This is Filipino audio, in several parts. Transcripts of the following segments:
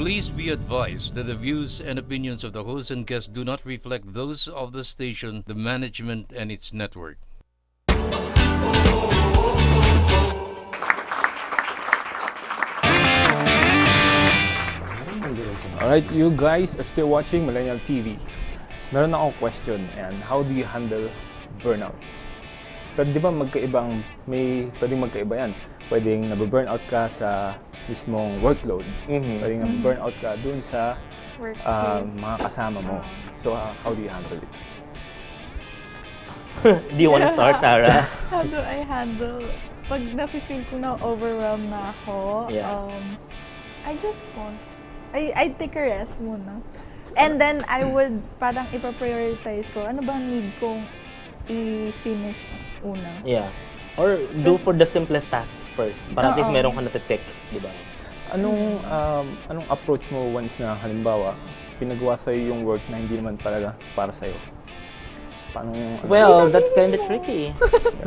Please be advised that the views and opinions of the host and guests do not reflect those of the station, the management, and its network. Alright, you guys are still watching Millennial TV. Meron akong question, and how do you handle burnout? Pero di ba pwedeng magkaiba yan. Pwedeng nababurnout ka sa mismong workload. Pwedeng nababurnout ka dun sa mga kasama mo. So, how do you handle it? Do you want to start, Zarah? How do I handle? Pag nafe-feel ko na overwhelmed na ako, I just pause. I take a rest muna. And then I would parang ipa-prioritize ko, ano bang need kong i-finish una. Yeah. Or do for the simplest tasks first. Para at least meron ka natitik, di ba? Anong approach mo once na halimbawa, pinagawa sa'yo yung work na hindi naman talaga para sa'yo? Well, that's kind of tricky.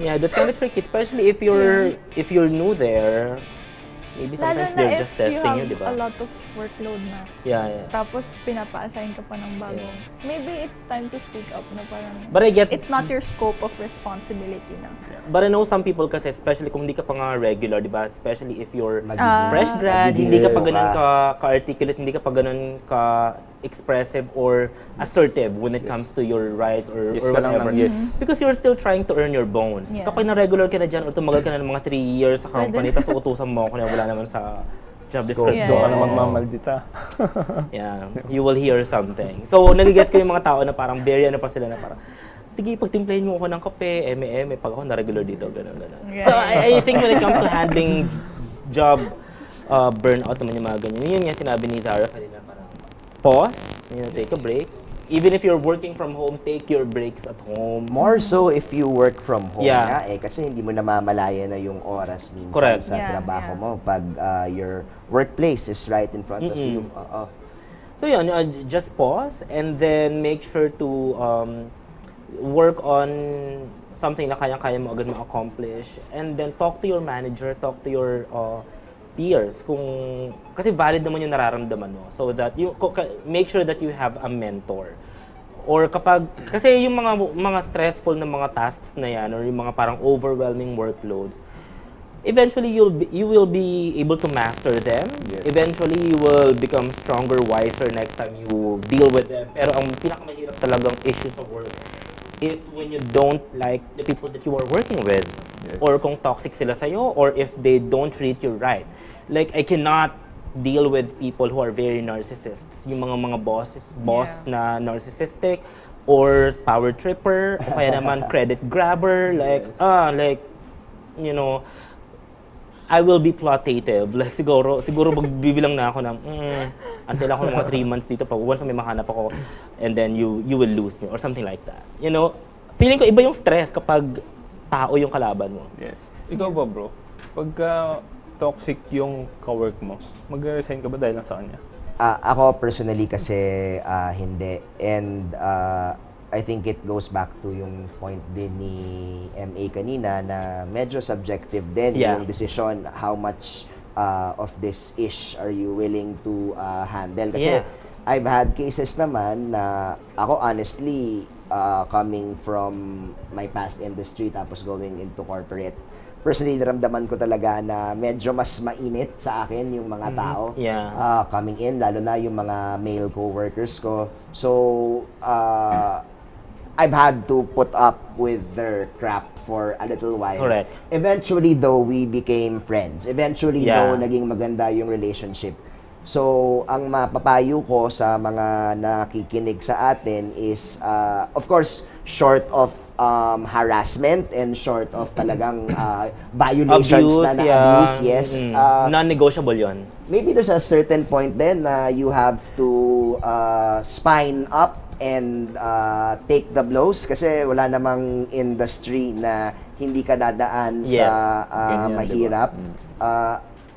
Yeah, that's kind of tricky, especially if you're new there. Maybe sometimes they're just testing you, di ba? Lalo na if you have a lot of workload na. Yeah. Tapos pinapa-assign ka pa ng bagong. Maybe it's time to speak up na parang. But I get it's not your scope of responsibility na. But I know some people kasi, especially kung hindi ka pa nga regular, di ba? Especially if you're fresh grad, hindi ka pa ganun ka-articulate, hindi ka pa ganun ka-expressive or assertive when it comes to your rights or whatever. Because you're still trying to earn your bones. Yeah. Kapag na-regular ka na dyan or tumagal ka na ng mga 3 years sa company, tapos utusan mo ako na wala naman sa job description. So, ano magmamaldita? Yeah, you will hear something. So, nagigets ko yung mga tao na parang very ano pa sila na parang, sige, pagtimplahin mo ako ng kape, M.A, pag ako na-regular dito, gano'n. Yeah. So, I think when it comes to handling job burnout naman yung mga ganyan, yun nga sinabi ni Zarah kanina, parang pause, take a break. Even if you're working from home, take your breaks at home. More so if you work from home Yeah. kasi hindi mo namamalaya na yung oras minsan sa trabaho mo pag your workplace is right in front of you. So yun, just pause and then make sure to work on something na kayang-kaya mo agad ma-accomplish, and then talk to your manager, talk to your peers kasi valid naman yung nararamdaman mo, so that you make sure that you have a mentor. Or kasi yung mga stressful na mga tasks na yan or yung mga parang overwhelming workloads, eventually you will be able to master them. Yes. Eventually you will become stronger, wiser next time you deal with them. Pero ang pinakamahirap talagang issue sa work is when you don't like the people that you are working with. Yes. Or kung toxic sila sa'yo, or if they don't treat you right. Like, I cannot deal with people who are very narcissists. Yung mga boss na narcissistic, or power tripper, o kaya naman credit grabber, like, I will be plotative. Like, siguro magbibilang na ako ng, until ako ng mga 3 months dito, pag once may mahanap ako, and then you will lose me, or something like that. Feeling ko iba yung stress kapag tao yung kalaban mo. Yes. Ikaw ba, bro? Pagka toxic yung ka-work mo, mag-resign ka ba dahil lang sa kanya? Ako personally kasi hindi. And I think it goes back to yung point din ni M.A kanina na medyo subjective din yung decision, how much of this ish are you willing to handle. Kasi I've had cases naman na ako honestly, coming from my past industry tapos going into corporate, personally naramdaman ko talaga na medyo mas mainit sa akin yung mga tao coming in, lalo na yung mga male co-workers ko. So, I've had to put up with their crap for a little while. Correct. Eventually though, we became friends. Eventually though, naging maganda yung relationship. So, ang mapapayo ko sa mga nakikinig sa atin is, of course, short of harassment and short of talagang violations abuse, yes. Non-negotiable yon. Maybe there's a certain point then na you have to spine up and take the blows kasi wala namang industry na hindi ka dadaan sa mahirap.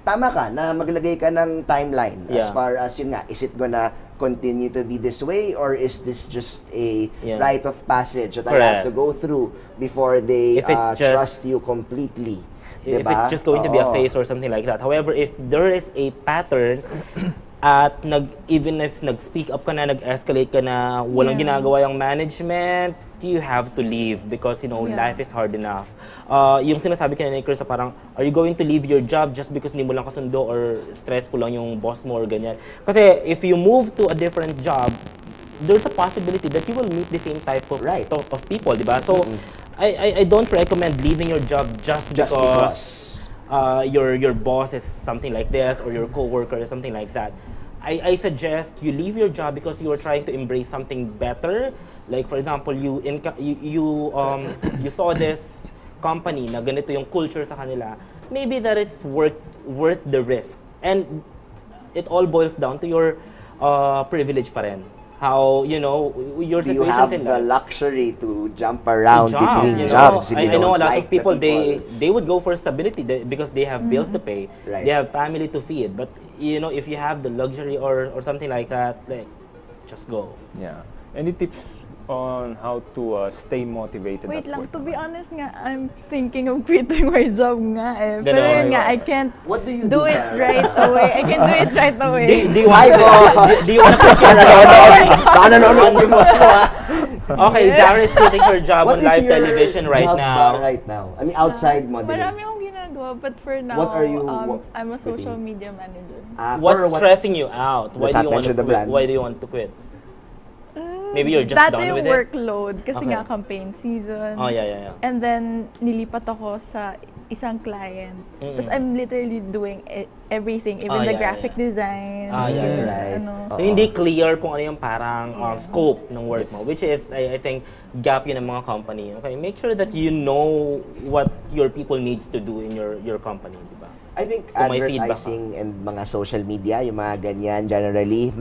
Tama ka na maglagay ka ng timeline as far as yun nga, is it gonna continue to be this way or is this just a rite of passage that I have to go through before they trust you completely? If it's just going to be a phase or something like that. However, if there is a pattern, at even if nag-speak up ka na, nag-escalate ka na, walang ginagawa yung management, you have to leave because, you know, life is hard enough. Yung sinasabi ka na ni Chris, parang, are you going to leave your job just because hindi mo lang kasundo or stressful lang yung boss mo or ganyan? Kasi if you move to a different job, there's a possibility that you will meet the same type of people, di ba? So, I don't recommend leaving your job just because your boss is something like this or your coworker is something like that. I suggest you leave your job because you are trying to embrace something better. Like for example, you saw this company na ganito yung culture sa kanila. Maybe that is worth the risk. And it all boils down to your privilege pa rin. How, you know, your situations in life. You have the luxury to jump around between jobs. I know a lot of people, they would go for stability because they have bills to pay. Right. They have family to feed. But, you know, if you have the luxury or something like that, like, just go. Yeah. Any tips on how to stay motivated Wait at lang, work? to be honest nga, I'm thinking of quitting my job nga eh. Pero yun nga, I can't What do you do it right away. I can do it right away. Do you want to quit your job? No, boss mo Okay, Zarah is quitting her job on What is live your television right job now. right now? I mean, outside modeling. Marami akong ginagawa, but for now, What are you I'm a social quitting? media manager. What's stressing you out? Why Let's do not you want to mention the quit? brand. Why do you want to quit? Maybe you're just Dati done yung with it? workload, kasi Okay. nga campaign season. Oh, yeah. And then, nilipat ako sa isang client. Tapos I'm literally doing everything, even the graphic design. Yeah, right. So, hindi clear kung ano yung parang scope ng work mo, which is, I think, gap yun ng mga company. Okay, make sure that you know what your people needs to do in your company, di ba? I think Kung may feedback advertising and mga social media, yung mga ganyan generally,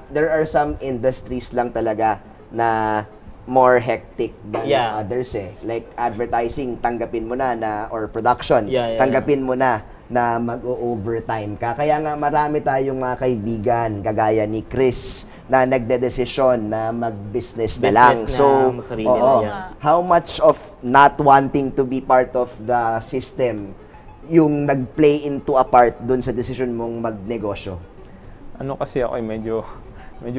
there are some industries lang talaga na more hectic than others eh. Like advertising, tanggapin mo na or production, tanggapin mo na mag-overtime ka. Kaya nga marami tayong mga kaibigan, kagaya ni Chris, na nagdedesisyon na mag-business na lang. So, how much of not wanting to be part of the system yung nag-play into a part dun sa decision mong magnegosyo? Ano kasi ako medyo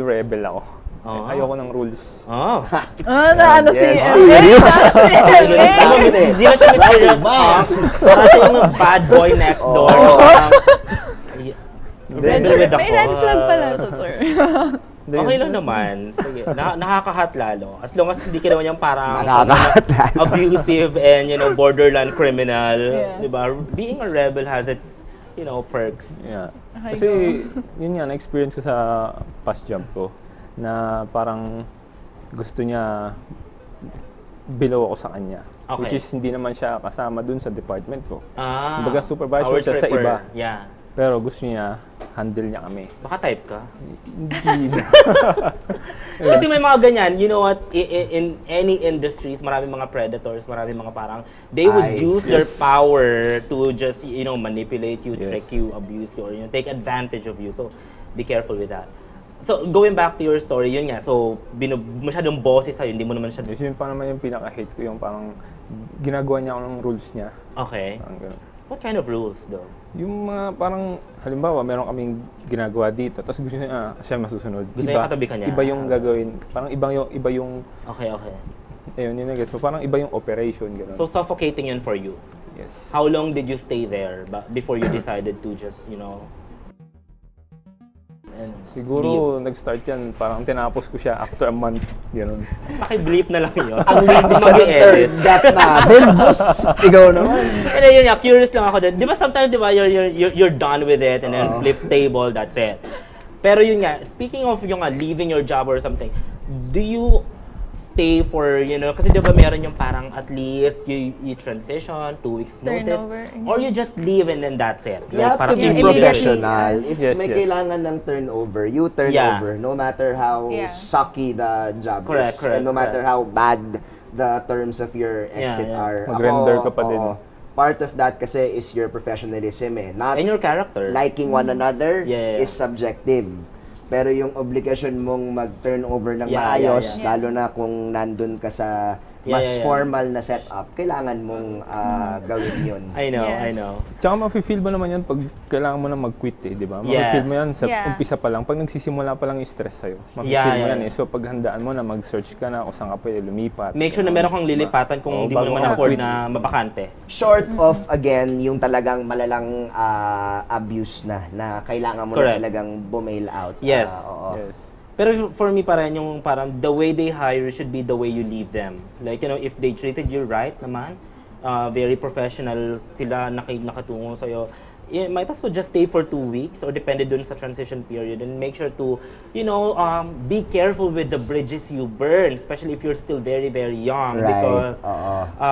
rebel ako. Ayoko ng rules. Oh. Ano si Serious? Hindi na siya mysterious. Parang siya yung bad boy next door. May red flag pala sa sir. Okay lang naman. Sige. Nakakahat lalo. As long as hindi ka naman yung parang abusive and, you know, borderline criminal. Diba? Being a rebel has its, you know, perks. Yeah. Kasi, yun nga, na-experience ko sa past job ko na parang gusto niya below ako sa kanya. Okay. Which is, hindi naman siya kasama dun sa department ko. Our Kumbaga, supervisor siya sa tripper. iba. Yeah. Pero gusto niya, handle niya kami. Baka type ka? Hindi na. Kasi may mga ganyan, you know what, in any industries, maraming mga predators, maraming mga parang, they would use their power to just, you know, manipulate you, trick you, abuse you, or, you know, take advantage of you. So, be careful with that. So, going back to your story, yun nga, so, masyadong bossy sa'yo, hindi mo naman siya... Yun pa naman yung pinaka-hate ko, yung parang ginagawa niya ako ng rules niya. Okay. Parang ganun. What kind of rules, though? Yung mga parang, halimbawa, meron kaming ginagawa dito, tapos gusto niya, siya masusunod. Gusto niya katabi ka niya? Iba yung gagawin. Parang iba yung... Okay. Ayun, yun na guess. Parang iba yung operation, gano'n. So, suffocating yun for you? Yes. How long did you stay there before you decided to just, you know... Siguro, nag-start yan, parang tinapos ko siya after a month, gano'n. Paki-bleep na lang yun. Ang linis na ng third gap natin, boss. Ikaw naman. And then, yun nga, curious lang ako din. Di ba sometimes, di ba, you're done with it and then flip stable, that's it. Pero yun nga, speaking of yung leaving your job or something, do you stay for, you know, kasi di ba meron yung parang at least you transition, 2 weeks notice, or you just leave and then that's it? You have to be professional. If may kailangan ng turnover, you turn over, no matter how sucky the job is, and no matter how bad the terms of your exit are. Mag-render ka pa din. Part of that kasi is your professionalism eh. Not and your character. Liking one another is subjective. Pero yung obligasyon mong mag-turnover ng maayos, lalo na kung nandun ka sa mas formal na setup, kailangan mong gawin yun. I know. Tsaka mafe-feel mo naman yan pag kailangan mo na mag-quit di ba? Mafe-feel mo yan sa umpisa pa lang. Pag nagsisimula pa lang yung stress sa'yo, mafe-feel mo yan eh. So paghandaan mo na mag-search ka na kung saan ka pwede lumipat. Make sure na meron kang lilipatan kung hindi mo naman afford na mabakante. Short of, again, yung talagang malalang abuse na kailangan mo na talagang bumail out. Yes. Yes. Pero for me yung parang the way they hire should be the way you leave them. Like, if they treated you right naman, very professional sila, nakatungo sa'yo, might as well just stay for 2 weeks or depende dun sa transition period and make sure to, be careful with the bridges you burn, especially if you're still very, very young. Right. Because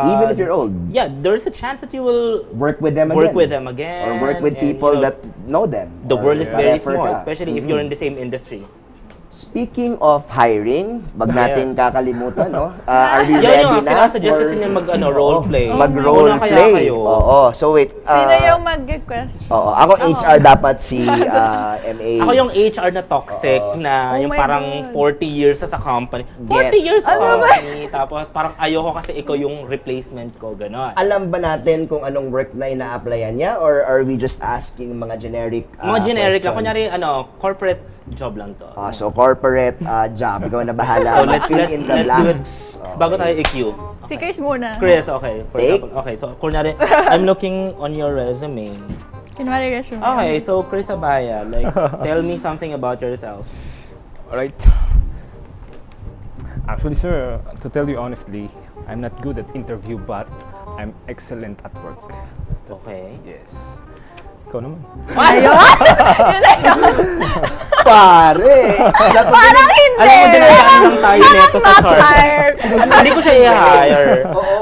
even if you're old. Yeah, there's a chance that you will work with them again. Or work with people that know them. The world is very small, ka. especially if you're in the same industry. Speaking of hiring, wag natin kakalimutan, no? Are we ready na? Sinasuggest niya role-play. Mag-role-play. Oo. So wait. Sino yung mag-question? Oo. Ako HR dapat si M.A. Ako yung HR na toxic na yung parang 40 years sa company. 40 years sa company. Tapos parang ayoko kasi ikaw yung replacement ko. Ganon. Alam ba natin kung anong work na ina-applyan niya? Or are we just asking mga generic mga generic questions? lang. Kunyari, corporate job lang to. So corporate job. Ikaw na bahala. So Fill in the blanks. Bago tayo i-Q. Si Chris muna. Chris, okay. For Take. example, okay, so kunyari, I'm looking on your resume. Kunwari resume. Okay, so Chris Abaya, like, tell me something about yourself. Alright. Actually, sir, to tell you honestly, I'm not good at interview, but I'm excellent at work. Okay. Yes. Ikaw naman. Ayun! Yun na yun! Pare! Parang hindi! Alam mo, dinadaan lang tayo neto sa chart. Hired. Hindi ko siya i-hire.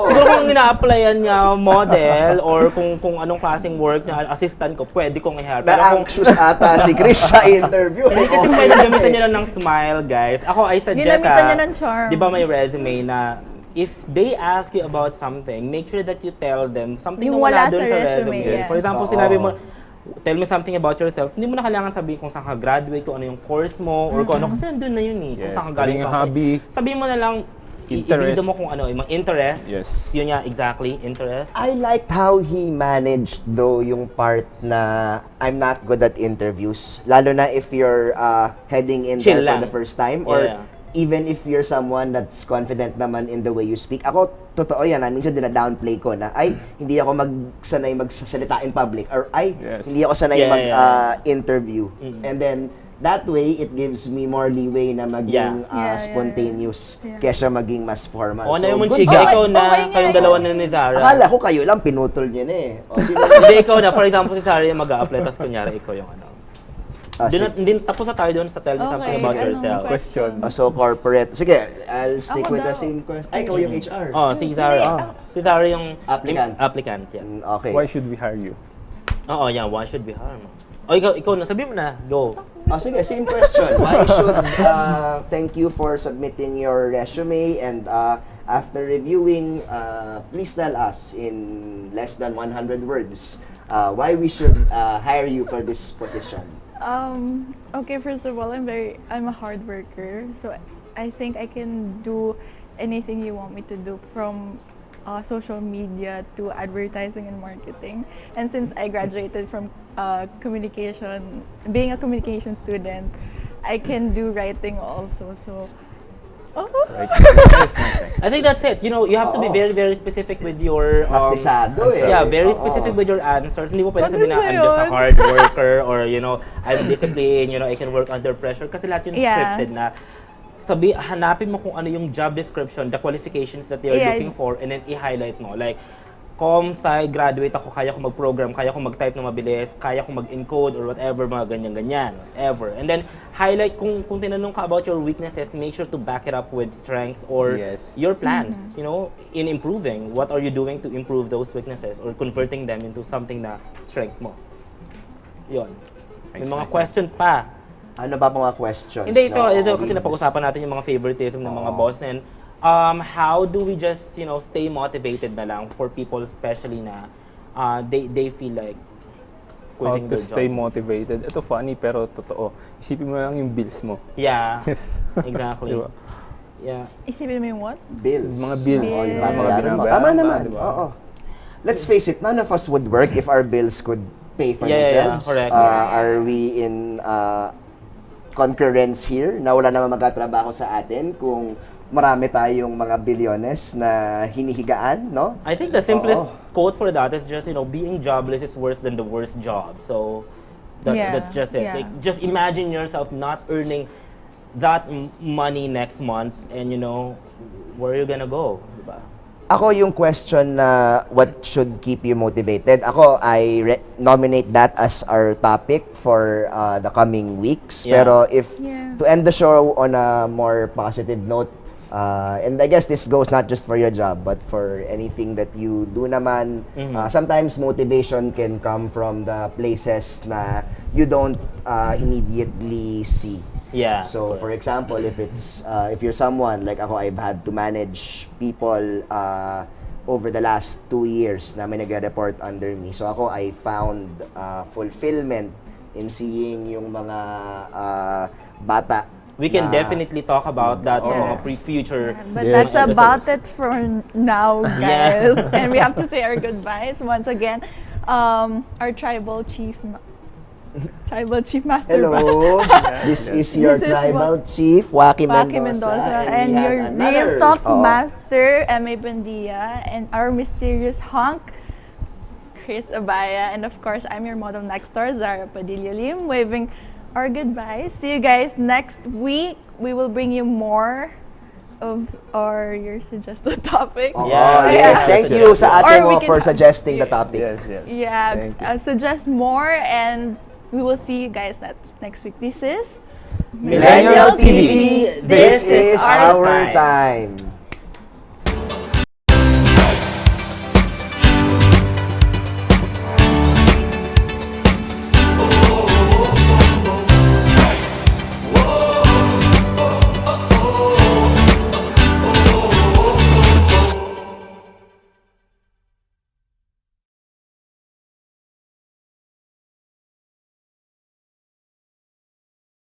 Siguro kung ina-applyan niya model or kung anong klaseng work niya, assistant ko, pwede kong i-hire. Na-anxious ata si Chris sa interview. Hindi kasi pwede gamitan niya lang ng smile, guys. Ako, I suggest, Ginamitan niya ng charm. di ba may resume na if they ask you about something, make sure that you tell them something Yung na wala wala doon sa sa resume, resume. yes. For example, sinabi mo, tell me something about yourself. Hindi mo na kailangan sabihin kung saan ka graduate, kung ano yung course mo, or kung ano, kasi nandun na yun eh. Kung Yes, saan ka galing yung ka. hobby. Sabihin mo na lang, Interest. ibida mo kung ano, yung mga interest. Yes. Yun nga, exactly, interest. I liked how he managed though yung part na I'm not good at interviews. Lalo na if you're heading in Chill there for lang. the first time or Yeah. even if you're someone that's confident naman in the way you speak. Ako, totoo yan. Minsan dina-downplay ko na, ay, hindi ako sanay magsasalita in public. Or, ay, Yes. hindi ako sanay Yeah, mag-interview. And then, that way, it gives me more leeway na maging Yeah. spontaneous Yeah. kesa maging mas formal. O na yung good Munchiga, job. ikaw na, Okay nga kayong yun. dalawa na ni Zarah. Akala ko kayo lang, pinutol niya na eh. O, sino? Hindi, ikaw na. For example, si Zarah yung mag-a-apply, tapos kunyari, ikaw yung ano. Tapos na tayo doon sa tell me something about Okay, yourself. Question. So, corporate. Sige, I'll stick Ako with the daw. same question. Ay, ikaw yung HR. Oh, si Zarah. Si Zarah yung Applicant. Applicant, yeah. Okay. Why should we hire you? Oo, yeah, why should be harm? O, ikaw na, sabi mo na, go. Sige, same question. Why should, thank you for submitting your resume and after reviewing, please tell us in less than 100 words why we should hire you for this position. Okay, first of all, I'm a hard worker, so I think I can do anything you want me to do, from social media to advertising and marketing. And since I graduated from communication, being a communication student, I can do writing also. So, Right. Nice. I think that's it. You have to be very, very specific with your Praktisado eh. yeah, very Oo. specific with your answers. Hindi mo pwede sabihin na Bakit I'm ba just a yun? hard worker or I'm disciplined, I can work under pressure kasi lahat yun Yeah. scripted na. Hanapin mo kung ano yung job description, the qualifications that they are Yeah. looking for, and then i-highlight mo. Like, com-sci, graduate ako, kaya ko mag-program, kaya ko mag-type na mabilis, kaya ko mag-encode or whatever, mga ganyan-ganyan, whatever. And then, highlight, kung tinanong ka about your weaknesses, make sure to back it up with strengths or Yes. your plans, in improving. What are you doing to improve those weaknesses or converting them into something na strength mo? Yun. May mga question pa. Ano ba mga questions? Hindi, ito No? kasi napag-usapan natin yung mga favoritism ng mga boss. And how do we just, stay motivated na lang for people especially na they feel like How quitting to their stay job? motivated. Ito funny pero totoo. Isipin mo lang yung bills mo. Yeah, Yes. exactly. Diba? Yeah. Isipin mo yung what? Bills. Mga bills. Oo, yung Yeah. babayaran mo. Binabayaran Tama pa, naman. diba? Oo. Let's face it, none of us would work if our bills could pay for Yeah, themselves. correct. Are we in concurrence here na wala naman magtatrabaho sa atin kung marami tayong mga bilyones na hinihigaan, no? I think the simplest quote for that is just, being jobless is worse than the worst job. So that's just it. Yeah. Like, just imagine yourself not earning that money next month, and where are you gonna go, diba? Ako yung question na what should keep you motivated. Ako, I nominate that as our topic for the coming weeks. Yeah. Pero if Yeah. to end the show on a more positive note, and I guess this goes not just for your job, but for anything that you do naman. Sometimes motivation can come from the places na you don't immediately see. Yeah. So, for example, if you're someone like ako, I've had to manage people over the last 2 years na may nag-report under me. So ako, I found fulfillment in seeing yung mga bata. We can na- definitely talk about that sa Yeah. mga future. But Yeah. that's about it for now, guys. Yeah. And we have to say our goodbyes once again. Our tribal chief master. Hello, this is your This is tribal chief, Joaqui Joaqui Mendoza. Mendoza, we and have your another- real talk Oo. master, M.A Buendia, and our mysterious hunk, Chris Abaya, and of course, I'm your model next door, Zarah Padilla Lim, waving our goodbyes. See you guys next week. We will bring you more of your suggested topic. Oo, Yeah. yes, thank you sa ate Or we mo can- for suggesting the topic. Yes, yes. Yeah, Thank you. suggest more, and we will see you guys next week. This is Millennial TV, this is our time.